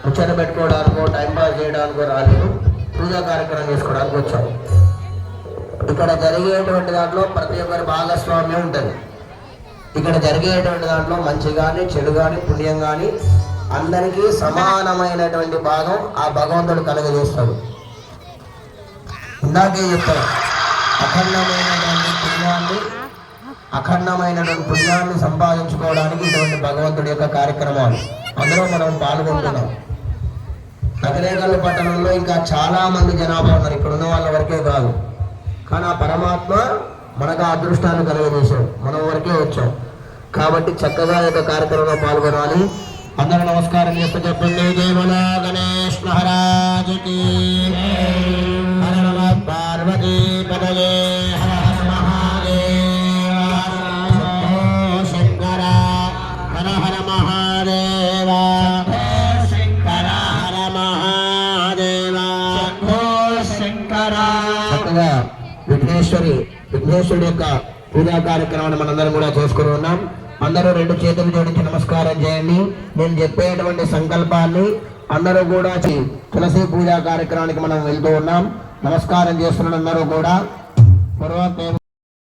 ముచ్చట పెట్టుకోవడానికో టైంపాస్ చేయడానికో రాలేదు, పూజా కార్యక్రమం చేసుకోవడానికి వచ్చాం. ఇక్కడ జరిగేటువంటి దాంట్లో ప్రతి ఒక్కరి భాగస్వామ్యం ఉంటుంది. ఇక్కడ జరిగేటువంటి దాంట్లో మంచి కానీ చెడు కానీ పుణ్యం కానీ అందరికీ సమానమైనటువంటి భాగం ఆ భగవంతుడు కలుగజేస్తాడు. ఇందాకే చెప్తాడు, అఖండమైనటువంటి పుణ్యాన్ని సంపాదించుకోవడానికి ఇటువంటి భగవంతుడి యొక్క కార్యక్రమాలు అందులో మనం పాల్గొంటున్నాం. నగరేకల్ పట్టణంలో ఇంకా చాలా మంది జనాభా ఉన్నారు, ఇక్కడ ఉన్న వాళ్ళ వరకే కాదు. కానీ ఆ పరమాత్మ మనకు ఆ అదృష్టాన్ని కలుగజేశాడు, మనం వరకే వచ్చాం. కాబట్టి చక్కగా ఈ యొక్క కార్యక్రమంలో పాల్గొనాలి. అందరూ నమస్కారం చేస్తూ చెప్పండి, జై బోలో గణేష్ మహారాజుకి, హర నమ పార్వతీ పదయే, హర హర మహాదేవ, శంకర హర హర మహాదేవ, శంకర హర మహాదేవ, శంకర. చక్కగా విఘ్నేశ్వరుడి యొక్క పూజా కార్యక్రమాన్ని మనందరం కూడా చేసుకుని ఉన్నాం. అందరూ రెండు చేతులు జోడించి నమస్కారం చేయండి. నేను చెప్పేటువంటి సంకల్పాన్ని అందరూ కూడా తులసి పూజా కార్యక్రమానికి మనం వెళ్తూ ఉన్నాం. నమస్కారం చేస్తున్న అందరూ కూడా